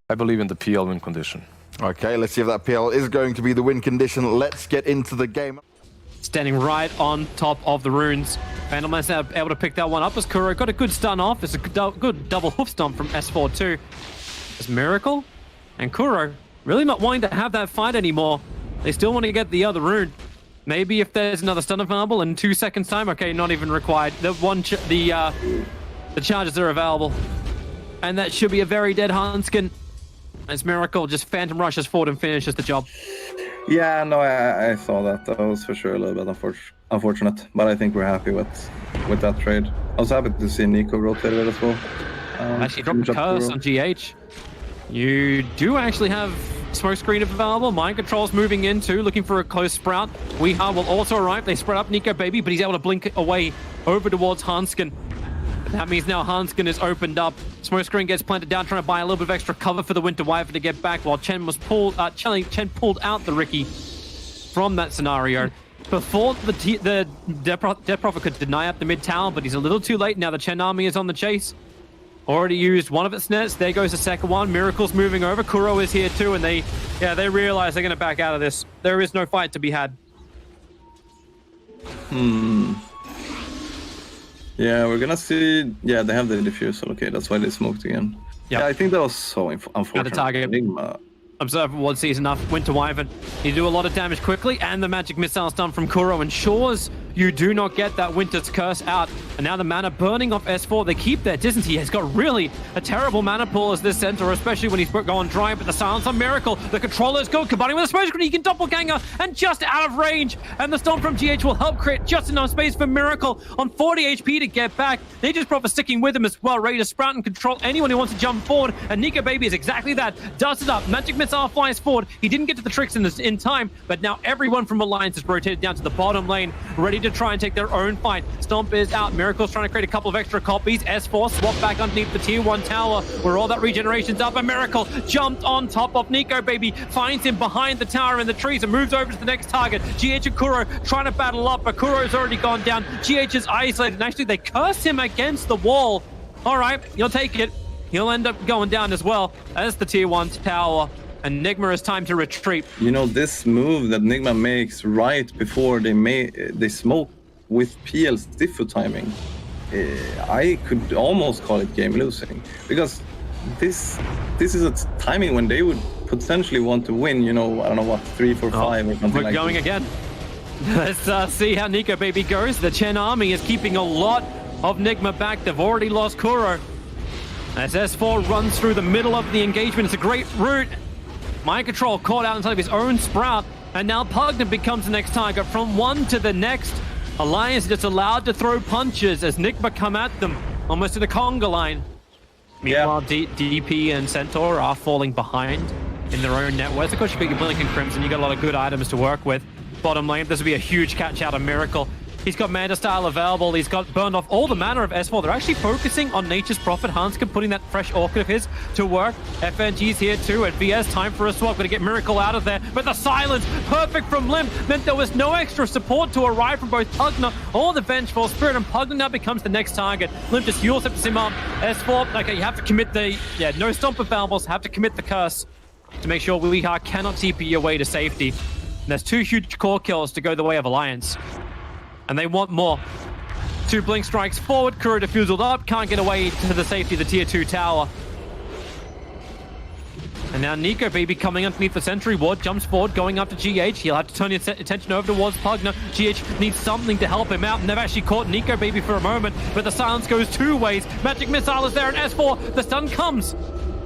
I believe in the PL win condition. Okay, let's see if that PL is going to be the win condition. Let's get into the game. Standing right on top of the runes. Vandalman's now able to pick that one up as Kuro got a good stun off. It's a good double hoof stomp from S4 too. As Miracle and Kuro really not wanting to have that fight anymore. They still want to get the other rune. Maybe if there's another stun available in 2 seconds time. Okay, not even required. The charges are available. And that should be a very dead Hanskin. As Miracle just phantom rushes forward and finishes the job. Yeah, no, I saw that. That was for sure a little bit unfortunate, but I think we're happy with that trade. I was happy to see Nico rotated as well. Actually, drop the curse on GH. You do actually have smoke screen available. Mind Control's moving in too, looking for a close sprout. Weeha will also arrive. They spread up Nico Baby, but he's able to blink away over towards Hanskin. That means now Hanskin is opened up. Smoke screen gets planted down, trying to buy a little bit of extra cover for the Winter Wyvern to get back, while Chen pulled out the Riki from that scenario. Before the Dead Prophet could deny up the mid tower, but he's a little too late now. The Chen army is on the chase. Already used one of its nets. There goes the second one. Miracle's moving over. Kuro is here too, and they realize they're going to back out of this. There is no fight to be had. Yeah, we're gonna see. Yeah, they have the diffusal. Okay, that's why they smoked again. Yep. Yeah, I think that was so unfortunate. At the target. NIGMA. Observer Ward sees enough. Winter Wyvern. You do a lot of damage quickly, and the magic missiles done from Kuro ensures you do not get that Winter's Curse out. And now the mana burning off S4. They keep their distance. He has got really a terrible mana pool as this center, especially when he's going dry. But the silence on Miracle. The controller is good. Combining with a smoke screen, he can doppelganger and just out of range. And the stomp from GH will help create just enough space for Miracle on 40 HP to get back. They just proper sticking with him as well, ready to sprout and control anyone who wants to jump forward. And Nico Baby is exactly that. Does it up. Magic missile flies forward. He didn't get to the tricks in time, but now everyone from Alliance is rotated down to the bottom lane, ready to try and take their own fight. Stomp is out. Miracle's trying to create a couple of extra copies. S4 swap back underneath the tier 1 tower where all that regeneration's up, and Miracle jumped on top of Nico Baby, finds him behind the tower in the trees and moves over to the next target. GH and Kuro trying to battle up, but Kuro's already gone down. GH is isolated, and actually they curse him against the wall. All right, you'll take it. He'll end up going down as well as the tier 1 tower. And NIGMA is time to retreat. You know, this move that NIGMA makes right before they smoke with PL's diffu timing, I could almost call it game losing, because this is a timing when they would potentially want to win, you know, I don't know what, 3, 4, 5 or something like that. We're going again. Let's see how Nico Baby goes. The Chen army is keeping a lot of NIGMA back. They've already lost Kuro. As S4 runs through the middle of the engagement, it's a great route. Mind Control caught out inside of his own sprout, and now Pugna becomes the next target. From one to the next, Alliance just allowed to throw punches as NIGMA come at them, almost to the conga line. Meanwhile, DP and Centaur are falling behind in their own networks. Of course, you got your Blink and Crimson, you got a lot of good items to work with. Bottom lane, this will be a huge catch out of Miracle. He's got Manta Style available. He's got burned off all the mana of S4. They're actually focusing on Nature's Prophet. Hanskin putting that fresh Orchid of his to work. FNG's here too. At VS, time for a swap. Going to get Miracle out of there. But the silence, perfect from Limp, meant there was no extra support to arrive from both Pugna or the Vengeful Spirit. And Pugna now becomes the next target. Limp just heals him up. S4, okay, you have to commit the, no stomp available, so have to commit the curse to make sure Weeha cannot TP your way to safety. And there's 2 huge core kills to go the way of Alliance. And they want more. 2 blink strikes forward. Kuro diffuseled up. Can't get away to the safety of the tier 2 tower. And now Nico Baby coming underneath the sentry ward. Jumps forward, going up to GH. He'll have to turn his attention over towards Pugna. GH needs something to help him out. And they've actually caught Nico Baby for a moment. But the silence goes 2 ways. Magic Missile is there, and S4, the stun comes.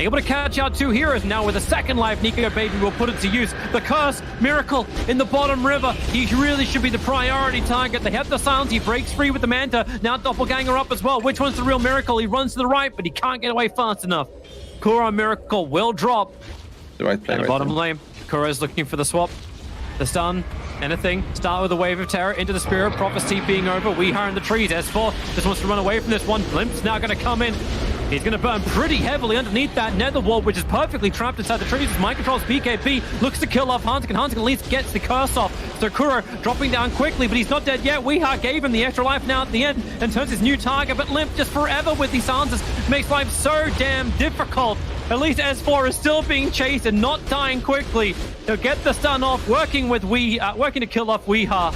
Able to catch out 2 heroes now with a second life. Nico Baby will put it to use. The curse, Miracle in the bottom river. He really should be the priority target. They have the silence. He breaks free with the Manta. Now Doppelganger up as well. Which one's the real Miracle? He runs to the right, but he can't get away fast enough. Kuro Miracle will drop. The right play. And the bottom lane. Kuro's looking for the swap. The stun. Anything. Start with a wave of terror into the Spirit. Prophecy being over. Weeha in the trees. S4 just wants to run away from this one. Blimp's now going to come in. He's going to burn pretty heavily underneath that nether wall, which is perfectly trapped inside the trees. Mind Control's PKP looks to kill off Hanskin. Hanskin at least gets the curse off. So Kuro dropping down quickly, but he's not dead yet. Weeha gave him the extra life now at the end and turns his new target. But Limp just forever with these silences makes life so damn difficult. At least S4 is still being chased and not dying quickly. He'll get the stun off, working to kill off Weeha.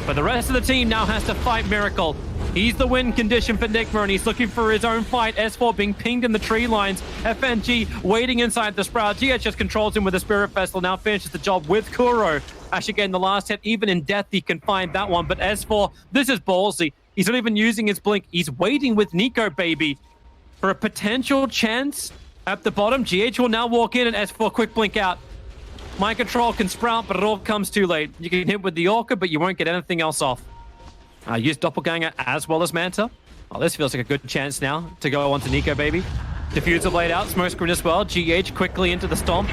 But the rest of the team now has to fight Miracle. He's the win condition for NIGMA, and he's looking for his own fight. S4 being pinged in the tree lines. FNG waiting inside the Sprout. GH just controls him with the Spirit Vessel, now finishes the job with Kuro. Actually getting the last hit. Even in death, he can find that one. But S4, this is ballsy. He's not even using his blink. He's waiting with Nico, baby, for a potential chance at the bottom. GH will now walk in, and S4 quick blink out. Mind control can sprout, but it all comes too late. You can hit with the Orca, but you won't get anything else off. Use Doppelganger as well as Manta. Oh, this feels like a good chance now to go onto Nico, baby. Diffuser laid out, smoke screen as well. GH quickly into the stomp.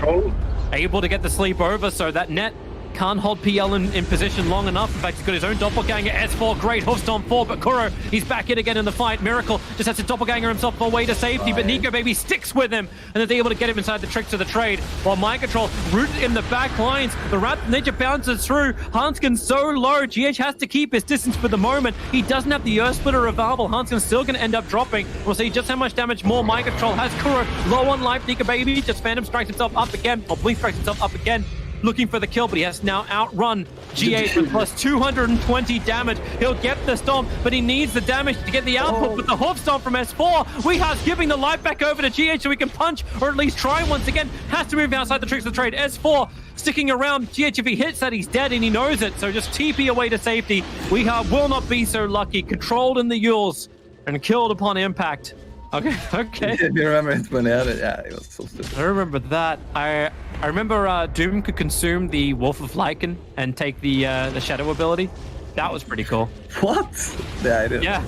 Able to get the sleep over, so that net can't hold PL in position long enough. In fact, he's got his own Doppelganger. S4, great hoof stomp 4, but Kuro, he's back in again in the fight. Miracle just has to Doppelganger himself away to safety, but Nico, baby, sticks with him, and they're able to get him inside the tricks of the trade. While Mind Control rooted in the back lines, the Rat Ninja bounces through. Hanskin's so low, GH has to keep his distance for the moment. He doesn't have the Earth Splitter available. Hanskin's still going to end up dropping. We'll see just how much damage more Mind Control has. Kuro low on life. Nico, baby, just Phantom strikes himself up again, or Blink strikes himself up again, looking for the kill, but he has to now outrun GH with plus 220 damage. He'll get the stomp, but he needs the damage to get the output. But the hoof stomp from S4, Weeha's giving the life back over to GH so he can punch, or at least try once again. Has to move outside the tricks of the trade. S4 sticking around. GH, if he hits that, he's dead, and he knows it. So just TP away to safety. Weeha will not be so lucky. Controlled in the Yules and killed upon impact. Okay. You remember it when he had it? Yeah, it was so stupid. I remember that. I remember Doom could consume the Wolf of Lycan and take the Shadow ability. That was pretty cool. What? Yeah, I didn't. Yeah,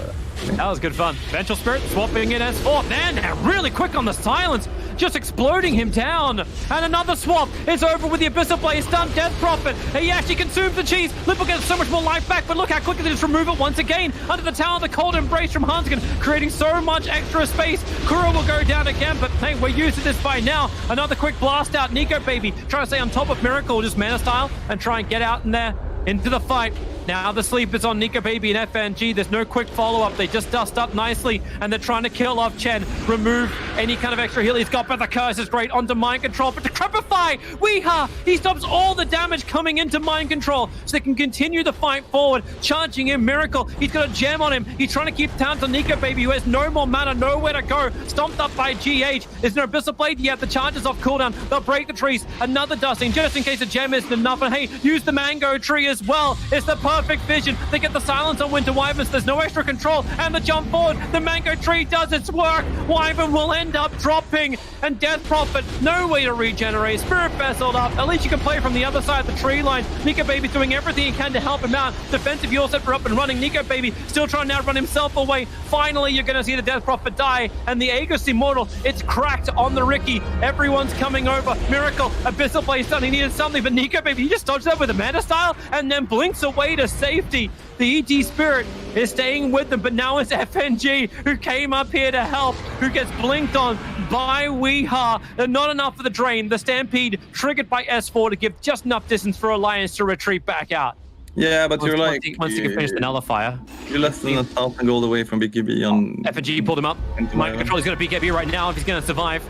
that was good fun. Vengeful Spirit swapping in S4. Man, they're really quick on the silence. Just exploding him down. And another swap. It's over with the Abyssal Blaze stun. Death Prophet. He actually consumes the cheese. Lippel gets so much more life back, but look how quickly they just remove it once again. Under the tower, the cold embrace from Hanskin, creating so much extra space. Kuro will go down again, but hey, we're used to this by now. Another quick blast out. Nico, baby, trying to stay on top of Miracle, just mana style, and try and get out in there into the fight. Now the sleep is on Nico, baby, and FNG. There's no quick follow-up. They just dust up nicely, and they're trying to kill off Chen, remove any kind of extra heal he's got, but the curse is great onto Mind Control. But to Crepify, Weeha, he stops all the damage coming into Mind Control, so they can continue the fight forward, charging in Miracle. He's got a gem on him. He's trying to keep tabs on Nico, baby, who has no more mana, nowhere to go. Stomped up by GH. There's no Abyssal Blade yet. The charges off cooldown. They'll break the trees. Another dusting, just in case the gem isn't enough. And hey, use the Mango Tree as well. It's the perfect vision. They get the silence on Winter Wyverns. There's no extra control, and the jump forward. The Mango Tree does its work. Wyvern will end up dropping, and Death Prophet, no way to regenerate. Spirit Vesseled up. At least you can play from the other side of the tree line. Nico, baby's doing everything he can to help him out. Defensive Yule set for up and running. Nico, baby, still trying to outrun himself away. Finally, you're going to see the Death Prophet die, and the Aegis Immortal, it's cracked on the Ricky. Everyone's coming over. Miracle, Abyssal Blaze done. He needed something, but Nico, baby, he just dodges that with a mana style, and then blinks away to safety. The EG Spirit is staying with them, but now it's FNG who came up here to help, who gets blinked on by Weeha. Not enough for the drain. The Stampede triggered by S4 to give just enough distance for Alliance to retreat back out. Yeah, but you're like... Once you can finish the Nullifier. You're less than 1,000 gold away from BKB on... FNG pulled him up. Mind Control is going to BKB right now if he's going to survive.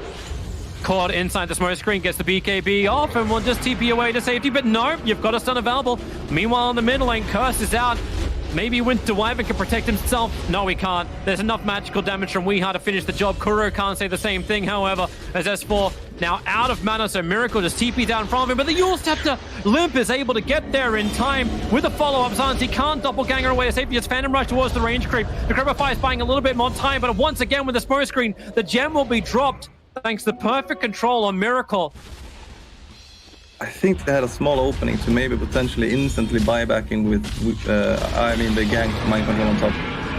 Caught inside the smoke screen, gets the BKB off, and will just TP away to safety, but no, you've got a stun available. Meanwhile, in the mid lane, Curse is out. Maybe Winter Wyvern can protect himself. No, he can't. There's enough magical damage from Weeha to finish the job. Kuro can't say the same thing, however, as S4 now out of mana, so Miracle just TP down in front of him, but the Yule Scepter Limp is able to get there in time with the follow-up. Sans, he can't doppelganger away to safety. It's Phantom Rush towards the range creep. The Crepify is buying a little bit more time, but once again with the smoke screen, the gem will be dropped thanks to perfect control on Miracle. I think they had a small opening to maybe potentially instantly buy back in with I mean, the gang Mind Control on top.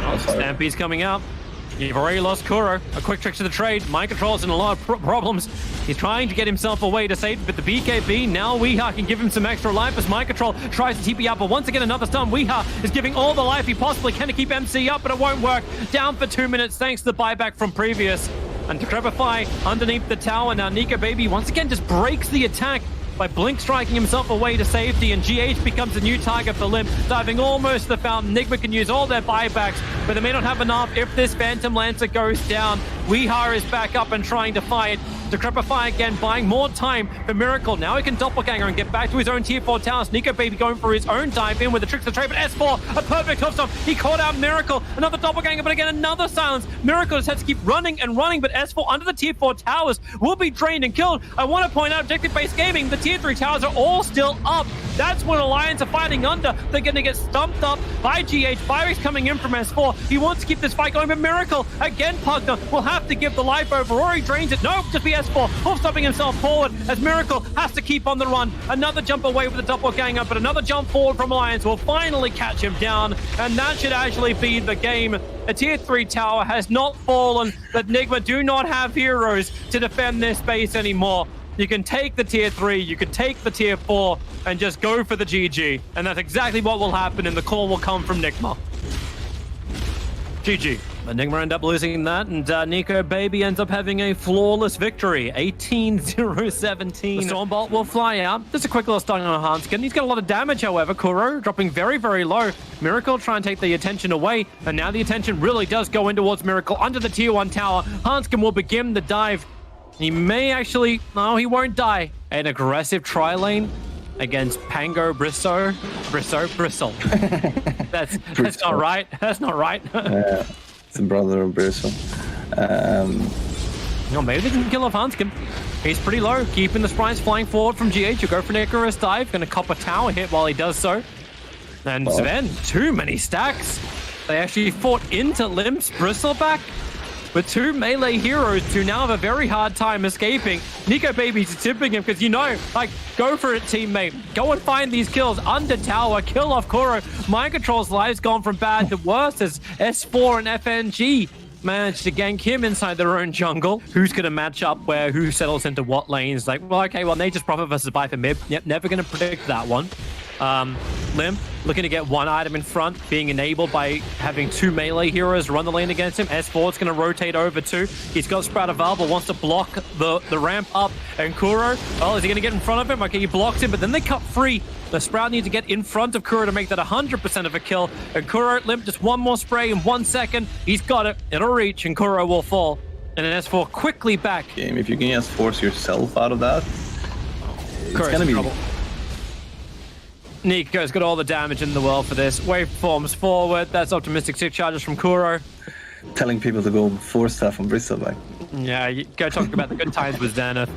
Oh, Stampede's coming out. You've already lost Kuro. A quick trick to the trade. Mind Control's in a lot of problems. He's trying to get himself away to save, but the BKB, now Weeha can give him some extra life as Mind Control tries to TP up, but once again another stun. Weeha is giving all the life he possibly can to keep MC up, but it won't work. Down for 2 minutes thanks to the buyback from previous. And to Crepify underneath the tower. Now Nico, baby, once again just breaks the attack by blink striking himself away to safety, and GH becomes a new target for Limp, diving almost to the fountain. NIGMA can use all their buybacks, but they may not have enough if this Phantom Lancer goes down. Weeha is back up and trying to fight. Decrepify again, buying more time for Miracle. Now he can doppelganger and get back to his own tier 4 towers. Nico Baby going for his own dive in with the tricks of trade, but S4, a perfect hoofstomp. He caught out Miracle. Another doppelganger, but again, another silence. Miracle just has to keep running and running, but S4 under the tier 4 towers will be drained and killed. I want to point out, objective-based gaming, the tier 3 towers are all still up. That's what Alliance are fighting under. They're going to get stumped up by GH. Firex coming in from S4. He wants to keep this fight going, but Miracle, again, Pugner will have to give the life over, or he drains it. Nope, just be S4. Stopping himself forward as Miracle has to keep on the run. Another jump away with the doppelganger, but another jump forward from Alliance will finally catch him down, and that should actually be the game. A tier 3 tower has not fallen, but NIGMA do not have heroes to defend this base anymore. You can take the tier 3, you can take the tier 4, and just go for the GG. And that's exactly what will happen, and the call will come from NIGMA. GG. NIGMA end up losing that, and Nico Baby ends up having a flawless victory. 18-0-17. The Stormbolt will fly out. Just a quick little stun on Hanskin. He's got a lot of damage, however. Kuro dropping very, very low. Miracle trying to take the attention away, and now the attention really does go in towards Miracle under the tier 1 tower. Hanskin will begin the dive. He may actually... No, he won't die. An aggressive tri-lane against Pango Bristle. That's not right. That's not right. It's a brother of Bristle. No, maybe they can kill off Hanskin. He's pretty low, keeping the sprites flying forward from GH. You go for an Icarus dive, gonna cop a tower hit while he does so. And Sven, too many stacks. They actually fought into Limp's Bristleback with 2 melee heroes who now have a very hard time escaping. Nico Baby's tipping him because, you know, like, go for it, teammate. Go and find these kills under tower. Kill off Kuro. Mind Control's life's gone from bad to worse as S4 and FNG managed to gank him inside their own jungle. Who's going to match up where? Who settles into what lanes? Like, well, okay, well, Nature's Prophet versus Viper mid. Yep, never going to predict that one. Limp looking to get 1 item in front, being enabled by having 2 melee heroes run the lane against him. S4's going to rotate over 2. He's got Sprout available, wants to block the ramp up. And Kuro, well, is he going to get in front of him? Okay, he blocks him, but then they cut free. The Sprout needs to get in front of Kuro to make that 100% of a kill. And Kuro, Limp, just 1 more spray in 1 second. He's got it. It'll reach, and Kuro will fall. And then S4 quickly back. Game, if you can just force yourself out of that, it's going to be trouble. Nico's got all the damage in the world for this. Waveforms forward. That's optimistic 6 charges from Kuro. Telling people to go 4 stuff on Bristleback. Yeah, you go talk about the good times with Zenith.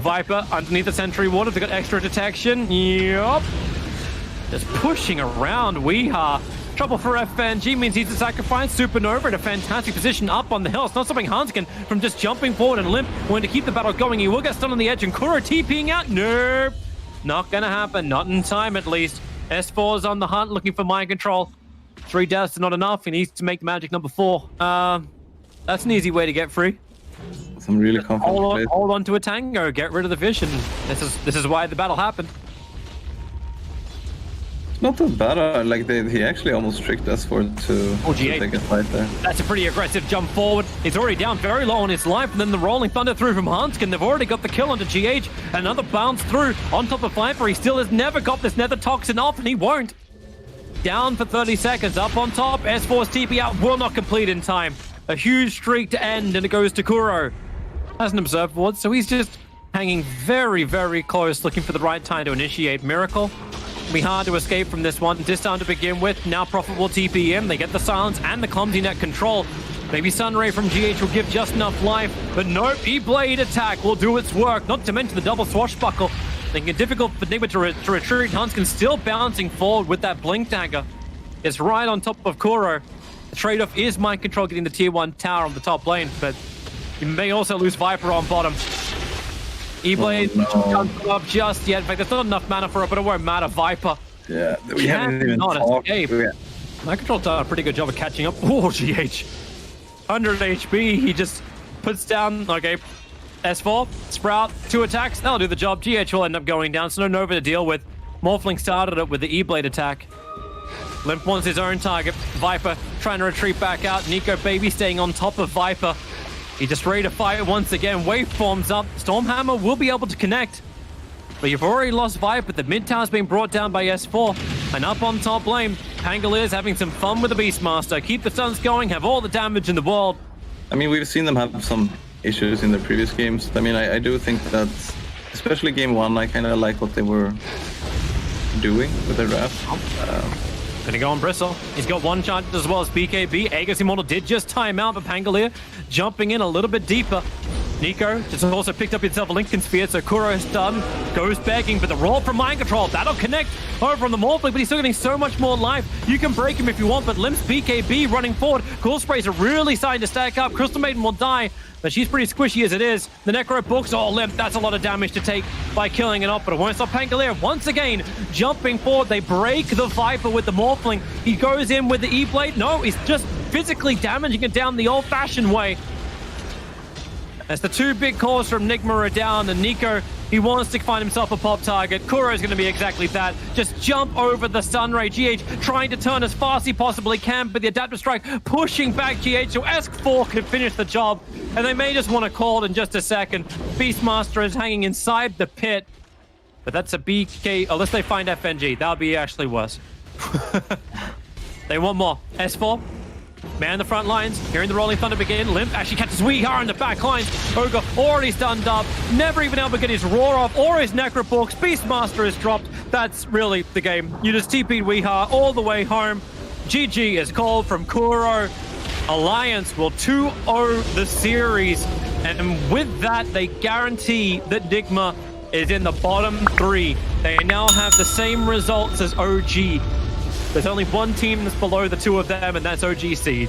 Viper underneath the sentry ward. They've got extra detection. Yup. Just pushing around Weeha. Trouble for FNG means he's a sacrifice. Supernova in a fantastic position up on the hill. It's not stopping Hanskin from just jumping forward and Limp wanting to keep the battle going. He will get stunned on the edge, and Kuro TPing out. Nope. Not gonna happen. Not in time, at least. S4 is on the hunt, looking for mind control. 3 deaths are not enough. He needs to make the magic number 4. That's an easy way to get free. Some really confident. Hold on to a tango. Get rid of the vision. This is why the battle happened. It's not that bad. Like he actually almost tricked us to take a fight there. That's a pretty aggressive jump forward. He's already down very low on his life, and then the rolling thunder through from Hanskin. They've already got the kill onto GH. Another bounce through on top of Viper. He still has never got this nether toxin off, and he won't. Down for 30 seconds. Up on top. S4's TP out will not complete in time. A huge streak to end, and it goes to Kuro. Hasn't observed ward, so he's just hanging very, very close, looking for the right time to initiate Miracle. It'll be hard to escape from this one. Disarm to begin with. Now Prophet will TP in. They get the silence and the clumsy net control. Maybe Sunray from GH will give just enough life, but nope, E-Blade attack will do its work. Not to mention the double swashbuckle, making it difficult for NIGMA to retreat. Hanskin still bouncing forward with that blink dagger. It's right on top of Kuro. The trade-off is mind control getting the tier 1 tower on the top lane, but you may also lose Viper on bottom. E-Blade can't come up just yet. In fact, there's not enough mana for it, but it won't matter. Viper. Yeah, we haven't even talked. Mind control done a pretty good job of catching up. Oh, GH. 100 HP. He just puts down, okay, S4, Sprout, 2 attacks. That'll do the job. GH will end up going down, so no Nova to deal with. Morphling started it with the E-Blade attack. Limp wants his own target. Viper trying to retreat back out. Nico Baby staying on top of Viper. He just ready to fight once again. Waveforms up. Stormhammer will be able to connect. But you've already lost Viper. The mid tower's being brought down by S4. And up on top lane, Pangolier is having some fun with the Beastmaster. Keep the stuns going, have all the damage in the world. I mean, we've seen them have some issues in the previous games. I mean, I do think that, especially game 1, I kind of like what they were doing with the draft. Gonna go on Bristle. He's got one charge as well as BKB. Aegis Immortal did just time out, but Pangolier jumping in a little bit deeper. Nico just also picked up himself a Lincoln Sphere, so Kuro is done. Goes begging, but the roll from Mind Control, that'll connect over on the Morphling, but he's still getting so much more life. You can break him if you want, but Limp's BKB running forward. Cool Sprays are really starting to stack up. Crystal Maiden will die, but she's pretty squishy as it is. The Necro books, oh, Limp, that's a lot of damage to take by killing it off, but it won't stop Pangolier. Once again, jumping forward, they break the Viper with the Morphling. He goes in with the E-Blade. No, he's just physically damaging it down the old-fashioned way. As the two big cores from NIGMA are down, and Nico, he wants to find himself a pop target. Kuro's going to be exactly that. Just jump over the Sunray. GH trying to turn as fast as he possibly can, but the Adaptive Strike pushing back GH, so ESC4 can finish the job. And they may just want to call it in just a second. Beastmaster is hanging inside the pit, but that's a BK, unless they find FNG. That would be actually worse. They want more. S4. Man the front lines, hearing the Rolling Thunder begin. Limp actually catches Weehar in the back lines. Ogre already stunned up, never even able to get his roar off or his Necroporks. Beastmaster is dropped. That's really the game. You just TP'd Weehar all the way home. GG is called from Kuro. Alliance will 2-0 the series. And with that, they guarantee that NIGMA is in the bottom 3. They now have the same results as OG. There's only one team that's below the two of them, and that's OG Seed.